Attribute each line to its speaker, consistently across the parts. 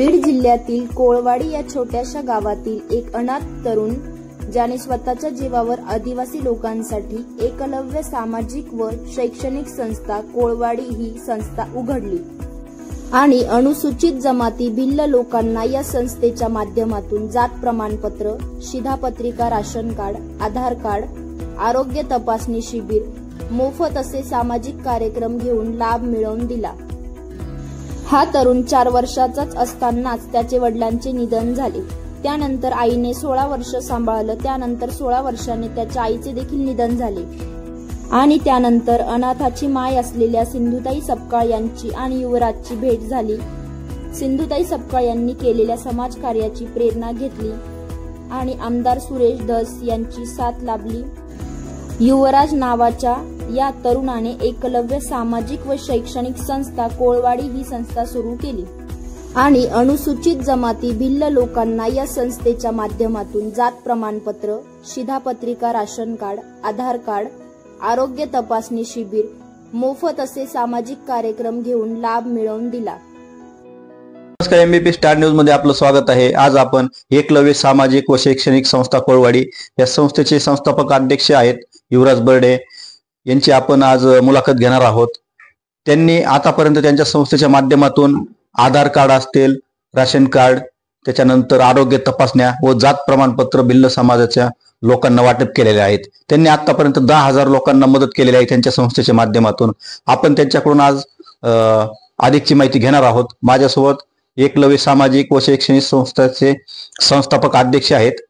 Speaker 1: बीड जिल्ह्यातील कोळवाडी या छोट्याशा गावातील एक अनाथ तरुण ज्याने स्वतःच्या जीवावर आदिवासी लोकांसाठी एकलव्य सामाजिक व शैक्षणिक संस्था कोळवाडी ही संस्था उघडली आणि अनुसूचित जमाती भिल्ल लोकांना या संस्थेच्या माध्यमातून जात प्रमाणपत्र, शिधापत्रिका, राशन कार्ड, आधार कार्ड, आरोग्य तपासणी शिबिर, मोफत असे सामाजिक कार्यक्रम घेऊन लाभ मिळवून दिला। हा तरुण 4 वर्षाचाच असतानाच त्याचे वडिलांचे निधन झाले। त्यानंतर आईने 16 वर्ष सांभाळलं। त्यानंतर 16 वर्षांनी त्याच्या आईचे देखील निधन झाले आणि त्यानंतर अनाथाची माय असलेल्या सिंधुताई सपकाळ यांची आणि युवराजची भेट झाली। सिंधुताई सपकाळ यांनी केलेल्या समाजकार्याची प्रेरणा घेतली आणि आमदार सुरेश धस यांची साथ लाभली। युवराज नावाच्या या तरुणाने एकलव्य सामाजिक व शैक्षणिक संस्था कोळवाडी ही संस्था सुरू केली आणि अनुसूचित जमाती भिल्ल लोकांना या संस्थेच्या माध्यमातून जात प्रमाणपत्र, शिधापत्रिका, राशन कार्ड, आधार कार्ड, आरोग्य तपासणी शिबिर, मोफत असे सामाजिक कार्यक्रम घेऊन लाभ मिळवून दिला।
Speaker 2: नमस्कार, एमबीपी स्टार न्यूज मध्ये आपलं स्वागत आहे। आज आपण एकलव्य सामाजिक व शैक्षणिक संस्था कोळवाडी या संस्थेचे संस्थापक अध्यक्ष आहेत युवराज बर्डे यांची आपण आज मुलाखत घेणार आहोत। त्यांनी आतापर्यंत त्यांच्या संस्थेच्या माध्यमातून आधार कार्ड असतील, राशन कार्ड, त्याच्यानंतर आरोग्य तपासण्या व जात प्रमाणपत्र भिल्ल समाजाच्या लोकांना वाटप केलेले आहेत। त्यांनी आतापर्यंत 10,000 लोकांना मदत केलेली आहे त्यांच्या संस्थेच्या माध्यमातून। आपण त्यांच्याकडून आज अधिकची माहिती घेणार आहोत। माझ्यासोबत एकलव्य सामाजिक व शैक्षणिक संस्थेचे संस्थापक अध्यक्ष आहेत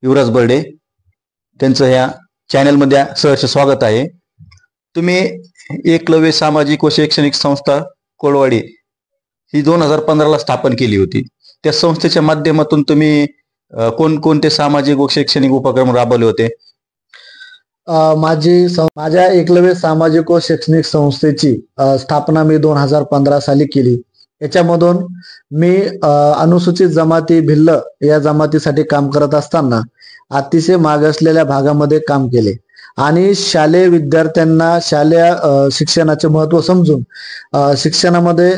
Speaker 2: युवराज बर्डे। त्यांचं या चॅनलमध्ये सहर्ष स्वागत आहे। तुम्ही एकलव्य सामाजिक व शैक्षणिक संस्था कोळवाडी ही 2015 ला स्थापन केली होती। त्या संस्थेच्या माध्यमातून तुम्ही कोणकोणते सामाजिक व शैक्षणिक उपक्रम राबवले होते?
Speaker 3: माझ्या एकलव्य सामाजिक व शैक्षणिक संस्थेची स्थापना मी 2015 साली केली। याच्यामधून मी अनुसूचित जमाती भिल्ल या जमातीसाठी काम करत असताना अतिशय मागासलेल्या भागामध्ये काम केले आणि शालेय विद्यार्थ्यांना शालेय शिक्षणाचे महत्त्व समजून शिक्षणामध्ये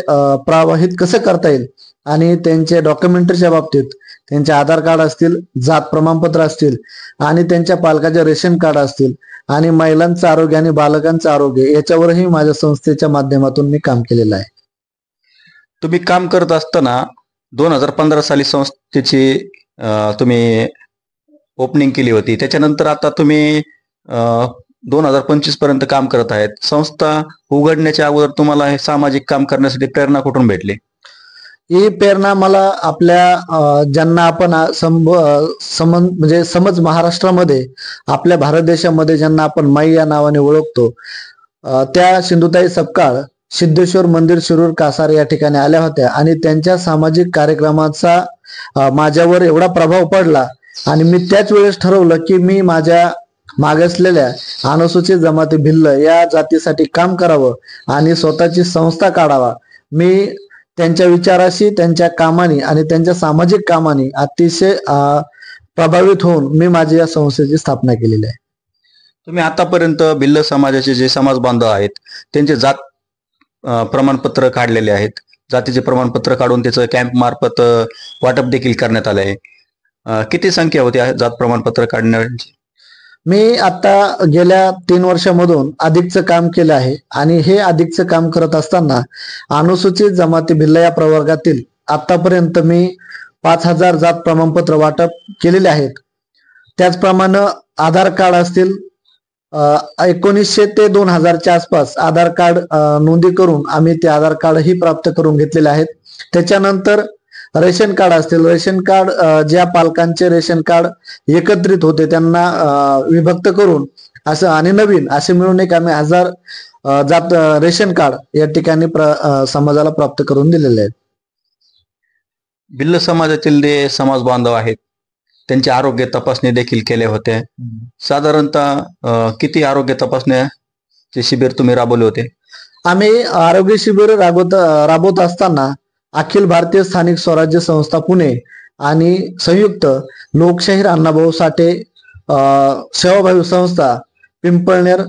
Speaker 3: प्रवाहित कसं करता येईल आणि त्यांचे डॉक्युमेंटरीच्या बाबतीत त्यांचे आधार कार्ड असतील, जात प्रमाणपत्र असतील आणि त्यांच्या पालकाचे रेशन कार्ड असतील आणि महिलांचं आरोग्य आणि बालकांचं आरोग्य याच्यावरही माझ्या संस्थेच्या माध्यमातून मी काम केलेलं आहे।
Speaker 2: तुम्ही काम करत असताना 2015 साली संस्थेची तुम्ही ओपनिंग केली होती। त्याच्यानंतर आता तुम्ही 2025 पर्यंत काम करत आहेत। संस्था उघडण्याच्या अगोदर तुम्हाला हे सामाजिक काम करण्यासाठी प्रेरणा कुठून भेटली?
Speaker 3: ही प्रेरणा मला आपल्या ज्यांना आपण म्हणजे समज महाराष्ट्रामध्ये आपल्या भारत देशामध्ये ज्यांना आपण माई या नावाने ओळखतो, त्या सिंधुताई सपकाळ सिद्धेश्वर मंदिर शिरूर कासार या ठिकाणी आल्या होत्या आणि त्यांच्या सामाजिक कार्यक्रमाचा माझ्यावर एवढा प्रभाव पडला आणि मी त्याच वेळेस ठरवलं की मी माझ्या मागासलेल्या अनुसूचित जमाती भिल्ल या जातीसाठी काम करावं आणि स्वतःची संस्था काढावा। मी त्यांच्या विचाराशी, त्यांच्या कामाने आणि त्यांच्या सामाजिक कामाने अतिशय प्रभावित होऊन मी माझी या संस्थेची स्थापना केलेली आहे।
Speaker 2: तुम्ही आतापर्यंत भिल्ल समाजाचे जे समाज बांधव आहेत त्यांचे जात प्रमाणपत्र काढलेले आहेत। जातीचे प्रमाणपत्र काढून त्याचं कॅम्प मार्फत वाटप देखील करण्यात आले आहे। किती संख्या होती जात प्रमाणपत्र काढण्याची?
Speaker 3: मी आता गेल्या 3 वर्षामधून अधिकचं काम केलं आहे आणि हे अधिकचं काम करत असताना अनुसूचित जमाती भिल्ल या प्रवर्गातील आतापर्यंत मी 5,000 जात प्रमाणपत्र वाटप केलेले आहेत। त्याचप्रमाणे आधार कार्ड असतील 1900 ते 2000च्या आसपास आधार कार्ड नोंदी करून आम्ही ते आधार कार्ड ही प्राप्त करून घेतलेले आहेत। त्याच्यानंतर रेशन कार्ड असतील, रेशन कार्ड ज्या पालकांचे रेशन कार्ड एकत्रित होते त्यांना विभक्त करून असं आणि नवीन असे मिळून एक आम्ही 1000 जात रेशन कार्ड या ठिकाणी समाजाला प्राप्त करून दिलेले आहेत।
Speaker 2: भिल्ल समाजातील जे समाज बांधव आहेत त्यांची आरोग्य तपासणी देखील केले होते। साधारणतः किती आरोग्य तपासण्याचे शिबिर तुम्ही राबवले होते?
Speaker 3: आम्ही आरोग्य शिबिर राबवत असताना अखिल भारतीय स्थानिक स्वराज्य संस्था पुणे आणि संयुक्त लोकशाहीर अण्णाभाऊ साठे सेवाभावी संस्था पिंपळनेर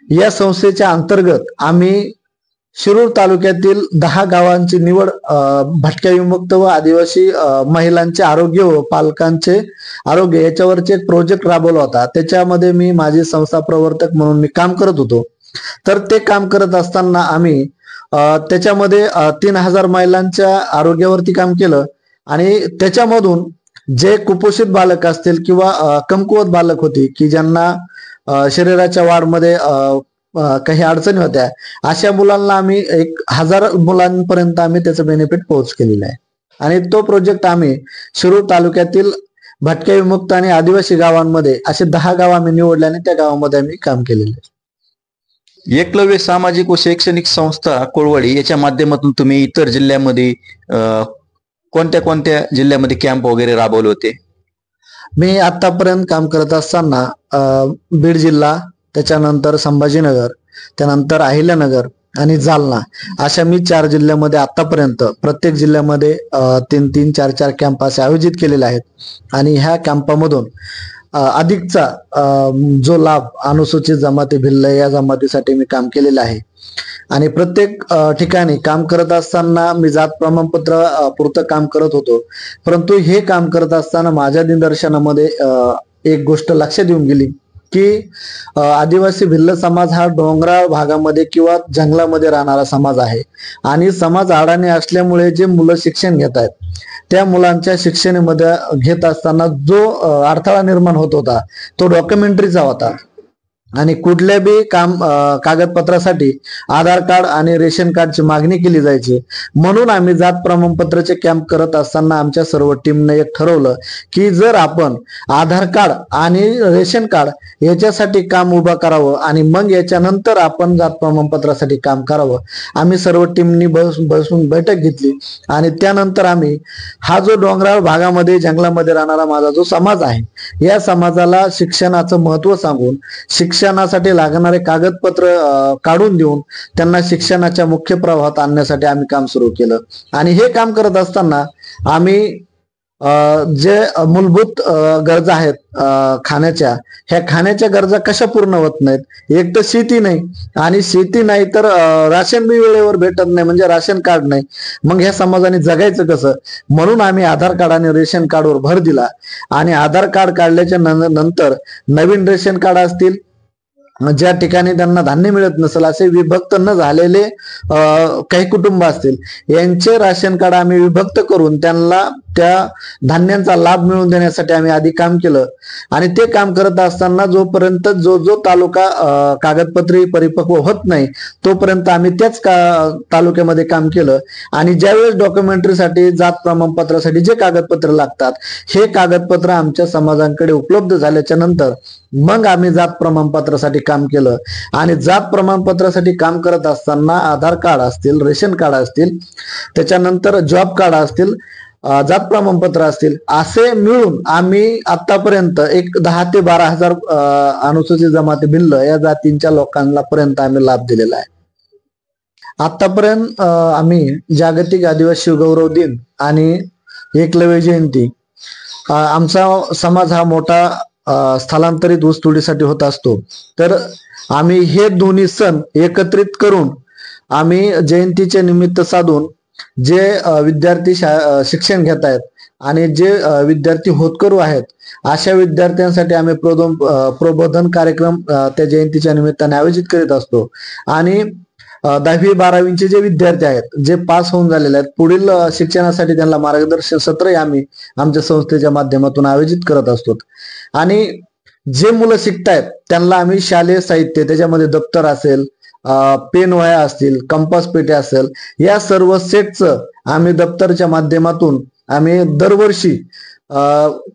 Speaker 3: या संस्थेच्या अंतर्गत आम्ही शिरूर तालुक्यातील 10 गावांची निवड भटक्या विमुक्त व आदिवासी महिलांचे आरोग्य व पालकांचे आरोग्य याच्यावरचे एक प्रोजेक्ट राबवला होता. त्याच्यामध्ये मी माझी संस्था प्रवर्तक म्हणून मी काम करत होतो. तर ते काम करत असताना आम्ही त्याच्यामध्ये 3000 महिलांच्या आरोग्यावरती काम केलं आणि त्याच्यामधून जे कुपोषित बालक असतील किंवा कमकुवत बालक होती की ज्यांना शरीराच्या वाढमध्ये काही अडचणी होत्या, अशा मुलांना आम्ही 1000 मुलांपर्यंत आम्ही त्याचं बेनिफिट पोहोच केलेलं आहे. आणि तो प्रोजेक्ट आम्ही शिरूर तालुक्यातील भटक्या विमुक्त आणि आदिवासी गावांमध्ये असे 10 गाव आम्ही निवडले आणि त्या गावामध्ये आम्ही काम केलेलं आहे.
Speaker 2: एकलव्य सामाजिक व शैक्षणिक संस्था कोळवाडी याच्या माध्यमातून तुम्ही इतर जिल्ह्यामध्ये कोणत्या कोणत्या जिल्ह्यामध्ये कॅम्प वगैरे राबवले होते?
Speaker 3: मी आतापर्यंत काम करत असताना बीड जिल्हा, त्याच्यानंतर संभाजीनगर, त्यानंतर अहिल्यानगर आणि जालना अशा मी 4 जिल्ह्यामध्ये आतापर्यंत प्रत्येक जिल्ह्यामध्ये 3-3, 4-4 कॅम्प असे आयोजित केलेले आहेत. आणि ह्या कॅम्पामधून अधिकचा जो लाभ अनुसूचित जमाती भिल्ल या जमातीसाठी मी काम केलेलं आहे. आणि प्रत्येक ठिकाणी काम करत असताना मी जात प्रमाणपत्र पुरतं काम करत होतो. परंतु हे काम करत असताना माझ्या निदर्शनामध्ये एक गोष्ट लक्षात येऊन गेली की आदिवासी भिल्ल समाज हा डोंगराळ भागामध्ये किंवा जंगलामध्ये राहणारा समाज आहे. आणि समाज अडाणी असल्यामुळे जे मुलं शिक्षण घेत आहेत त्या मुलांच्या शिक्षणामध्ये घेत असताना जो अडथळा निर्माण होत होता तो डॉक्युमेंटरीचा होता. आणि कुठल्या बी कागदपत्रासाठी आधार कार्ड आणि रेशन कार्डची मागणी केली जायची. म्हणून आम्ही जात प्रमाणपत्राचे कॅम्प करत असताना आमच्या सर्व टीमने एक ठरवलं की जर आपण आधार कार्ड आणि रेशन कार्ड याच्यासाठी काम उभं करावं आणि मग याच्यानंतर आपण जात प्रमाणपत्रासाठी काम करावं. आम्ही सर्व टीमनी बसून बैठक घेतली आणि त्यानंतर आम्ही हा जो डोंगराळ भागामध्ये जंगलामध्ये राहणारा माझा जो समाज आहे या समाजाला शिक्षणाचं महत्त्व सांगून शिक्षणासाठी लागणारे कागदपत्र काढून देऊन त्यांना शिक्षणाच्या मुख्य प्रवाहात आणण्यासाठी आम्ही काम सुरू केलं. आणि हे काम करत असताना आम्ही जे मूलभूत गरजा आहेत खाण्याच्या, ह्या खाण्याच्या गरजा कशा पूर्ण होत नाहीत. एक तर शेती नाही आणि शेती नाही तर राशन बी वेळेवर भेटत नाही, म्हणजे राशन कार्ड नाही. मग ह्या समाजाने जगायचं कसं? म्हणून आम्ही आधार कार्ड आणि रेशन कार्डवर भर दिला. आणि आधार कार्ड काढल्याच्या नंतर नवीन रेशन कार्ड असतील, ज्या ठिकाणी त्यांना धान्य मिळत नसेल असे विभक्त न झालेले काही कुटुंब असतील यांचे राशन कार्ड आम्ही विभक्त करून त्यांना त्या धान्यांचा लाभ मिळवून देण्यासाठी आम्ही आधी काम केलं. आणि ते काम करत असताना जोपर्यंत जो तालुका कागदपत्री परिपक्व होत नाही तोपर्यंत आम्ही त्याच तालुक्यामध्ये काम केलं. आणि ज्यावेळेस डॉक्युमेंटरीसाठी जात प्रमाणपत्रासाठी जे कागदपत्र लागतात हे कागदपत्र आमच्या समाजांकडे उपलब्ध झाल्याच्या नंतर मग आम्ही जात प्रमाणपत्रासाठी काम केलं. आणि जात प्रमाणपत्रासाठी काम करत असताना आधार कार्ड असतील, रेशन कार्ड असतील, त्याच्यानंतर जॉब कार्ड असतील, जात प्रमाणपत्र असतील, असे मिळून आम्ही आतापर्यंत एक 10 ते 12 हजार अनुसूचित जमाती भिल्ल या जातींच्या लोकांना पर्यंत आम्ही लाभ दिलेला आहे. आतापर्यंत आम्ही जागतिक आदिवासी गौरव दिन आणि एकलव्य जयंती, आमचा समाज हा मोठा स्थलांतरित ऊसतोडीसाठी होत असतो. तर आम्ही हे दोन्ही सण एकत्रित करून आम्ही जयंतीचे निमित्त साधून जे विद्यार्थी शिक्षण घेत आहेत आणि जे विद्यार्थी होतकरू आहेत अशा विद्यार्थ्यांसाठी आम्ही प्रबोधन कार्यक्रम त्या जयंतीच्या निमित्ताने आयोजित करीत असतो. आणि 10वी 12वीचे जे विद्यार्थी आहेत जे पास होऊन झालेले आहेत पुढील शिक्षणासाठी त्यांना मार्गदर्शन सत्रही आम्ही आमच्या संस्थेच्या माध्यमातून आयोजित करत असतो. आणि जे मुलं शिकतायत त्यांना आम्ही शालेय साहित्य, त्याच्यामध्ये दप्तर असेल, पेन वह्या असतील, कंपास पेट्या असेल, या सर्व सेटचं आम्ही दप्तरच्या माध्यमातून आम्ही दरवर्षी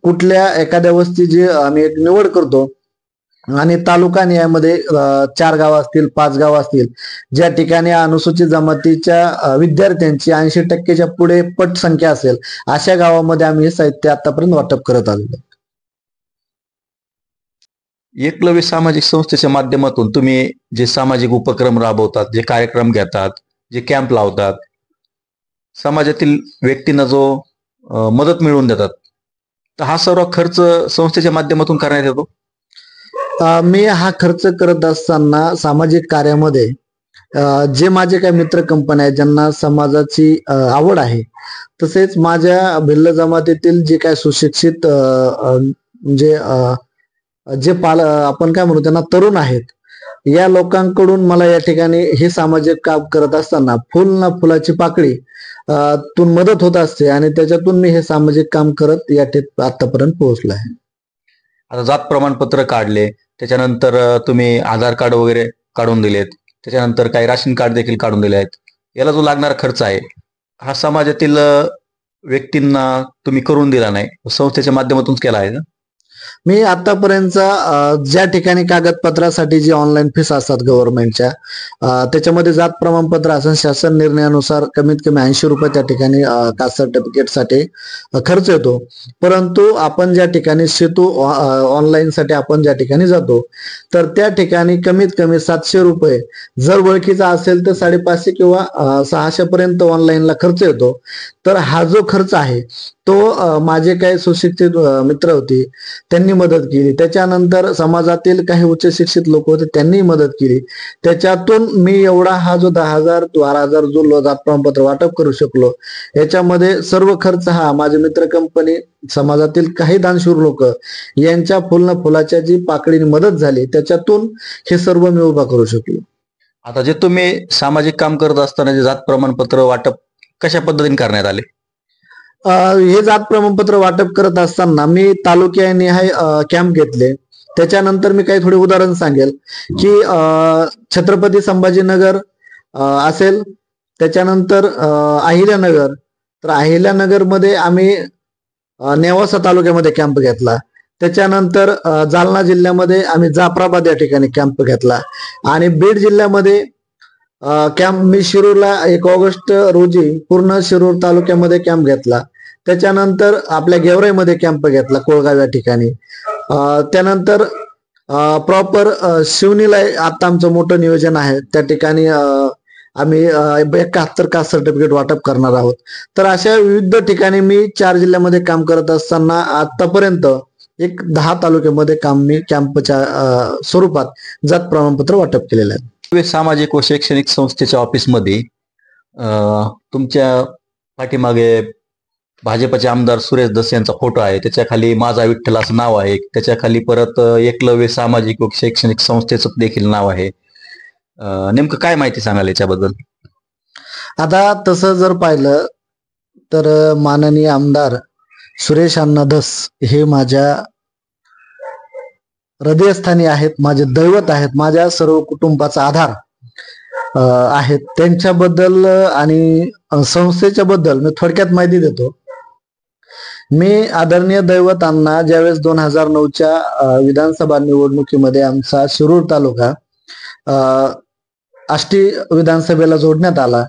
Speaker 3: कुठल्या एखाद्या वस्तीची आम्ही एक निवड करतो. आणि तालुका निहायमध्ये 4 गाव असतील, 5 गाव असतील, ज्या ठिकाणी अनुसूचित जमातीच्या विद्यार्थ्यांची 80% पुढे पट संख्या असेल अशा गावामध्ये आम्ही हे साहित्य आतापर्यंत वाटप करत आलो.
Speaker 2: एकलव्य सामाजिक संस्थेच्या माध्यमातून तुम्ही जे सामाजिक उपक्रम राबवतात, जे कार्यक्रम घेतात, जे कॅम्प लावतात, समाजातील व्यक्तींना जो मदत मिळवून देतात, तर हा सर्व खर्च संस्थेच्या माध्यमातून करण्यात येतो.
Speaker 3: मी हा खर्च करत असताना सामाजिक कार्यामध्ये जे माझे काही मित्र कंपनी आहेत ज्यांना समाजाची आवड आहे, तसेच माझ्या भिल्ल जमातीतील जे काही सुशिक्षित म्हणजे जे आपण काय म्हणू त्यांना तरुण आहेत, या लोकांकडून मला या ठिकाणी हे सामाजिक काम करत असताना फुल ना फुलाची पाकळी तून मदत होत असते आणि त्याच्यातून मी हे सामाजिक काम करत या आतापर्यंत पोहोचलो आहे.
Speaker 2: आता जात प्रमाणपत्र काढले, त्याच्यानंतर तुम्ही आधार कार्ड वगैरे काढून दिलेत, त्याच्यानंतर काही राशन कार्ड देखील काढून दिले आहेत. याला जो लागणारा खर्च आहे हा समाजातील व्यक्तींना तुम्ही करून दिला नाही, संस्थेच्या माध्यमातूनच केला आहे.
Speaker 3: मी आतापर्यंतचा ज्या ठिकाणी कागदपत्रासाठी जी ऑनलाईन फीस असतात गव्हर्नमेंटच्या, त्याच्यामध्ये जात प्रमाणपत्र असं शासन निर्णयानुसार कमीत कमी 80 रुपये त्या ठिकाणी कास्ट सर्टिफिकेटसाठी खर्च येतो. परंतु आपण ज्या ठिकाणी सेतू ऑनलाईन साठी आपण ज्या ठिकाणी जातो, तर त्या ठिकाणी कमीत कमी 700 रुपये जर ओळखीचा असेल तर 550 किंवा 600 पर्यंत ऑनलाईनला खर्च येतो. तर हा जो खर्च आहे तो माझे काही सुशिक्षित मित्र होते त्यांनी मदत केली, त्याच्यानंतर समाजातील काही उच्च शिक्षित लोक होते त्यांनी मदत केली. त्याच्यातून मी एवढा हा जो 10,000 12,000 जो जात प्रमाणपत्र वाटप करू शकलो, याच्यामध्ये सर्व खर्च हा माझे मित्र कंपनी, समाजातील काही दानशूर लोक यांच्या फुलाच्या जी पाकळीने मदत झाली त्याच्यातून हे सर्व मी उभा करू शकलो.
Speaker 2: आता जे तुम्ही सामाजिक काम करत असताना जे जात प्रमाणपत्र वाटप कशा पद्धतीने करण्यात आले?
Speaker 3: हे जात प्रमाणपत्र वाटप करत असताना मी तालुक्यानिहाय कॅम्प घेतले. त्याच्यानंतर मी काही थोडे उदाहरण सांगेल की छत्रपती संभाजीनगर असेल, त्याच्यानंतर अहिल्यानगर, तर अहिल्यानगर मध्ये आम्ही नेवासा तालुक्यामध्ये कॅम्प घेतला. त्याच्यानंतर जालना जिल्ह्यामध्ये आम्ही जाफराबाद या ठिकाणी कॅम्प घेतला आणि बीड जिल्ह्यामध्ये कॅम्प मी शिरूरला 1 ऑगस्ट रोजी पूर्ण शिरूर तालुक्यामध्ये कॅम्प घेतला. त्याच्यानंतर आपल्या गेवराईमध्ये कॅम्प घेतला कोळगाव या ठिकाणी. त्यानंतर प्रॉपर शिवनीला आता आमचं मोठं नियोजन आहे, त्या ठिकाणी आम्ही 71 कास्ट सर्टिफिकेट वाटप करणार आहोत. तर अशा विविध ठिकाणी मी 4 जिल्ह्यामध्ये काम करत असताना आतापर्यंत 10 तालुक्यामध्ये काम मी कॅम्पच्या स्वरूपात जात प्रमाणपत्र वाटप केलेलं आहे.
Speaker 2: सामाजिक व शैक्षणिक संस्थेच्या ऑफिसमध्ये तुमच्या पाठीमागे भाजपचे आमदार सुरेश धस यांचा फोटो आहे, त्याच्या खाली माझा विठ्ठल असं नाव आहे, त्याच्या खाली परत एकलव्य सामाजिक व शैक्षणिक संस्थेचं देखील नाव आहे. नेमकं काय माहिती सांगाल याच्याबद्दल?
Speaker 3: आता तसं जर पाहिलं तर माननीय आमदार सुरेश अण्णा धस हे माझ्या हृदयस्थानी आहेत, माझे दैवत आहेत, माझ्या सर्व कुटुंबाचा आधार आहेत. त्यांच्याबद्दल आणि संस्थेच्या बद्दल मी थोडक्यात माहिती देतो. मी आदरणीय दैवत अण्णा ज्यावेळेस 2009च्या विधानसभा निवडणुकीमध्ये आमचा शिरूर तालुका आष्टी विधानसभेला जोडण्यात आला,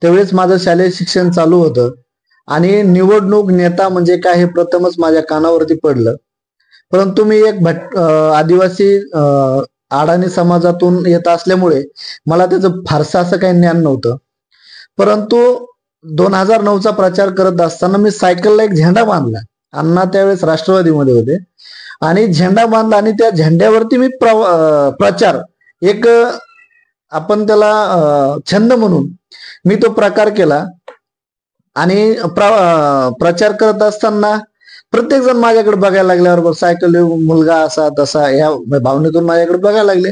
Speaker 3: त्यावेळेस माझं शालेय शिक्षण चालू होतं आणि निवडणूक नेता म्हणजे काय हे प्रथमच माझ्या कानावरती पडलं. परंतु मी एक आदिवासी अडाणी समाजातून येत असल्यामुळे मला त्याचं फारसं असं काही ज्ञान नव्हतं. परंतु 2009चा प्रचार करत असताना मी सायकलला एक झेंडा बांधला. अण्णा त्यावेळेस राष्ट्रवादीमध्ये होते आणि झेंडा बांधला आणि त्या झेंड्यावरती मी प्रचार एक आपण त्याला छंद म्हणून मी तो प्रकार केला आणि प्रचार करत असताना प्रत्येक जण माझ्याकडे बघायला लागल्यावर सायकल मुलगा असा तसा या भावनेतून माझ्याकडे बघायला लागले.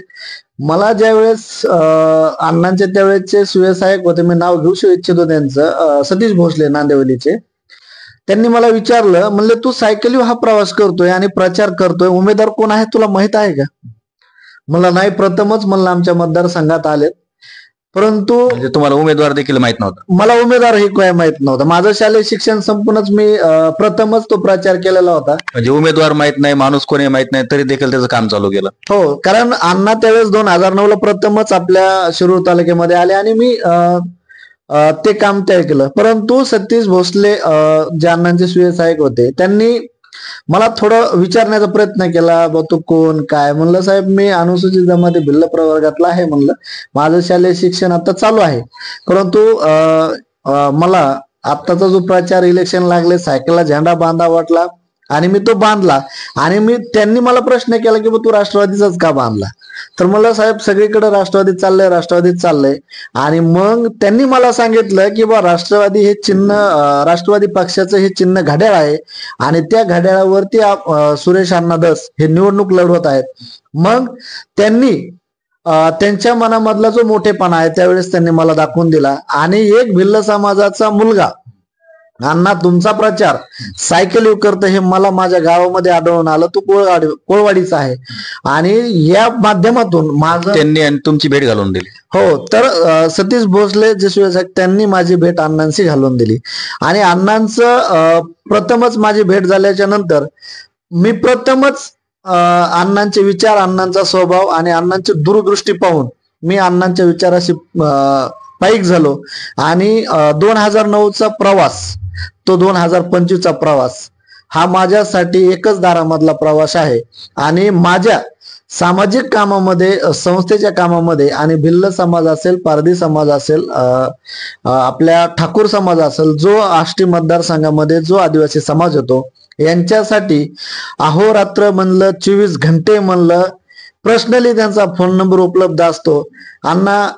Speaker 3: मला ज्यावेळेस अण्णांचे त्यावेळेसचे सुयसहायक होते, मी नाव घेऊ इच्छितो त्यांचं, सतीश भोसले नांदेवलीचे, त्यांनी मला विचारलं, म्हणले तू सायकलीवर हा प्रवास करतोय आणि प्रचार करतोय, उमेदवार कोण आहे तुला माहित आहे का? मला नाही, प्रथमच म्हणलं आमच्या मतदारसंघात आलेत. परंतु
Speaker 2: तुम्हाला उमेदवार देखील माहित नव्हता?
Speaker 3: मला उमेदवार हे काय माहित नव्हतं. माझं शालेय शिक्षण संपूर्णच मी प्रथमच तो प्रचार केलेला होता.
Speaker 2: म्हणजे उमेदवार माहित नाही, माणूस कोणी माहित नाही, तरी देखील त्याचं काम चालू केलं.
Speaker 3: हो, कारण अण्णा त्यावेळेस 2009ला प्रथमच आपल्या शिरूर तालुक्यामध्ये आले आणि मी ते काम तयार केलं. परंतु सतीश भोसले जे अण्णांचे सुयसहायक होते त्यांनी मला थोडं विचारण्याचा प्रयत्न केला, बा तू कोण काय? म्हणलं साहेब मी अनुसूचित जमाती भिल्ल प्रवर्गातला आहे, म्हणलं माझं शालेय शिक्षण आता चालू आहे, परंतु मला आत्ताचा जो प्रचार इलेक्शन लागले सायकलला झेंडा बांधा वाटला आणि मी तो बांधला. आणि त्यांनी मला प्रश्न केला की तू राष्ट्रवादीचाच का बांधला. तर मला साहेब सगळीकडे राष्ट्रवादीत चाललंय. आणि मग त्यांनी मला सांगितलं की राष्ट्रवादी हे चिन्ह, राष्ट्रवादी पक्षाचं हे चिन्ह घड्याळ आहे आणि त्या घड्याळावरती सुरेश अण्णा धस हे निवडणूक लढवत आहेत. मग त्यांनी त्यांच्या मनामधला जो मोठेपणा आहे त्यावेळेस त्यांनी मला दाखवून दिला. आणि एक भिल्ल समाजाचा मुलगा अण्णा तुमचा प्रचार सायकल करतं हे मला माझ्या गावामध्ये आढळून आलं. तू कोळवाडीचा आहे. आणि या माध्यमातून माझं
Speaker 2: त्यांनी तुमची भेट घालून दिली.
Speaker 3: हो, तर सतीश भोसले जे साहेब त्यांनी माझी भेट अण्णांशी घालून दिली. आणि अण्णांचं प्रथमच माझी भेट झाल्याच्या नंतर मी प्रथमच अण्णांचे विचार, अण्णांचा स्वभाव आणि अण्णांची दूरदृष्टी पाहून मी अण्णांच्या विचाराशी पाईक झालो. आणि 2009चा प्रवास तो 2025चा प्रवास हा माझ्यासाठी एकच दारामधला प्रवास आहे. आणि माझ्या सामाजिक कामामध्ये, संस्थेच्या कामामध्ये आणि भिल्ल समाज असेल, पारधी समाज असेल, आपल्या ठाकूर समाज असेल, जो आष्टी मतदारसंघामध्ये जो आदिवासी समाज होतो यांच्यासाठी अहोरात्र म्हणलं, 24 घंटे म्हणलं, पर्सनली त्यांचा फोन नंबर उपलब्ध असतो. अण्णा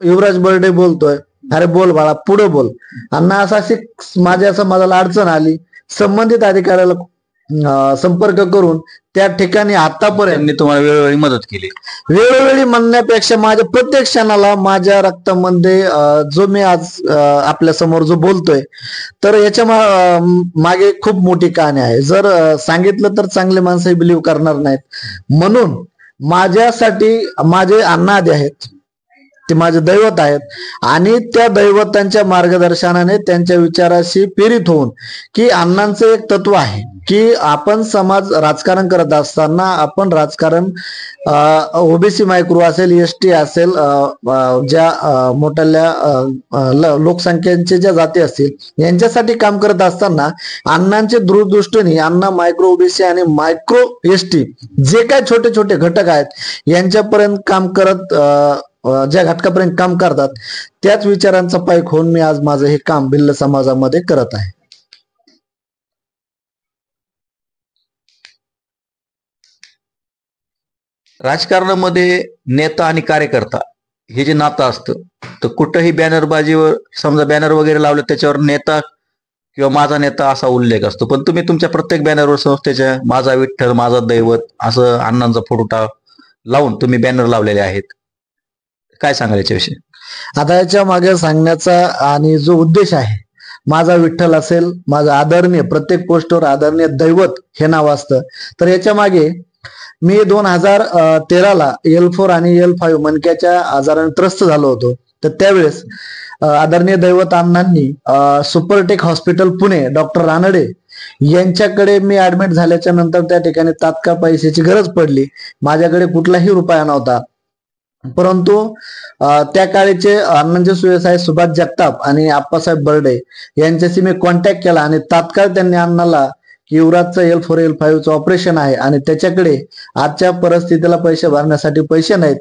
Speaker 3: युवराज बर्डे बोलतोय, अरे बोल बाळा पुढे बोल. अण्णा अशी माझ्या समाजाला अडचण आली, संबंधित अधिकाऱ्याला संपर्क करून त्या ठिकाणी आतापर्यंत
Speaker 2: तुम्हाला वेळोवेळी मदत केली.
Speaker 3: वेळोवेळी म्हणण्यापेक्षा माझ्या प्रत्येक क्षणाला माझ्या रक्तामध्ये जो मी आज आपल्या समोर जो बोलतोय, तर याच्या मागे खूप मोठी कहाणी आहे. जर सांगितलं तर चांगले माणसंही बिलीव्ह करणार नाहीत. म्हणून माझ्यासाठी माझे अण्णा आदी आहेत, ते माझे दैवत आहेत. आणि त्या दैवतांच्या मार्गदर्शनाने, त्यांच्या विचाराशी प्रेरित होऊन, की अण्णांचं एक तत्व आहे की आपण समाज राजकारण करत असताना आपण राजकारण ओबीसी मायक्रो असेल, एसटी असेल, ज्या मोठ्या लोकसंख्येचे ज्या जाती असतील यांच्यासाठी काम करत असताना अण्णांचे दूरदृष्टीने अण्णा मायक्रो ओबीसी आणि मायक्रो एसटी जे काय छोटे छोटे घटक आहेत यांच्यापर्यंत काम करत, ज्या घटकापर्यंत काम करतात, त्याच विचारांचा पाईक होऊन मी आज माझं हे काम भिल्ल समाजामध्ये करत आहे.
Speaker 2: राजकारणामध्ये नेता आणि कार्यकर्ता हे जे नातं असतं, तर कुठंही बॅनरबाजीवर समजा बॅनर वगैरे लावले त्याच्यावर नेता किंवा माझा नेता असा उल्लेख असतो, पण तुम्ही तुमच्या प्रत्येक बॅनरवर संस्थेच्या माझा विठ्ठल, माझा दैवत असं अण्णांचा फोटो लावून तुम्ही बॅनर लावलेले आहेत. काय सांगाल याच्याविषयी?
Speaker 3: आता याच्या मागे सांगण्याचा आणि जो उद्देश आहे, माझा विठ्ठल असेल, माझा आदरणीय, प्रत्येक पोस्टवर आदरणीय दैवत हे नाव असतं. तर याच्या मागे मी 2013ला L4 आणि L5 मणक्याच्या आजाराने त्रस्त झालो होतो. तर त्यावेळेस आदरणीय दैवत अण्णांनी Supertech hospital Pune, doctor Ranade यांच्याकडे मी ऍडमिट झाल्याच्या नंतर त्या ठिकाणी तात्काळ पैशाची गरज पडली. माझ्याकडे कुठलाही रुपया नव्हता, परंतु त्या काळीचे अण्णांचे सुयसाहेब सुभाष जगताप आणि आप्पासाहेब बर्डे यांच्याशी मी कॉन्टॅक्ट केला आणि तात्काळ त्यांनी अण्णाला युवराजचं L4 L5चं ऑपरेशन आहे आणि त्याच्याकडे आजच्या परिस्थितीला पैसे भरण्यासाठी पैसे नाहीत.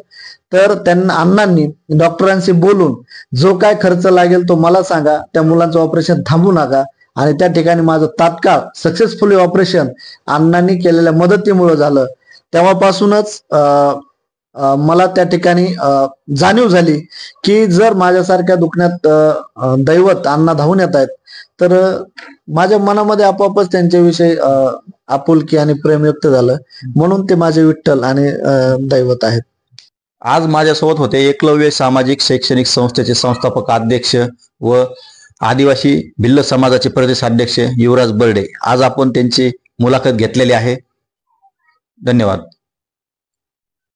Speaker 3: तर त्यांना अण्णांनी डॉक्टरांशी बोलून जो काय खर्च लागेल तो मला सांगा, त्या मुलांचं ऑपरेशन थांबू नका. आणि त्या ठिकाणी माझं तात्काळ सक्सेसफुली ऑपरेशन अण्णांनी केलेल्या मदतीमुळे झालं. तेव्हापासूनच मला त्या ठिकाणी जाणीव झाली की जर माझ्यासारख्या दुखण्यात दैवत अण्णा धावून येत आहेत, तर माझ्या मनामध्ये आपोआपच त्यांच्याविषयी आपुलकी आणि प्रेम व्यक्त झालं. म्हणून ते माझे विठ्ठल आणि दैवत आहेत.
Speaker 2: आज माझ्यासोबत होते एकलव्य सामाजिक शैक्षणिक संस्थेचे संस्थापक अध्यक्ष व आदिवासी भिल्ल समाजाचे प्रदेशाध्यक्ष युवराज बर्डे. आज आपण त्यांची मुलाखत घेतलेली आहे. धन्यवाद.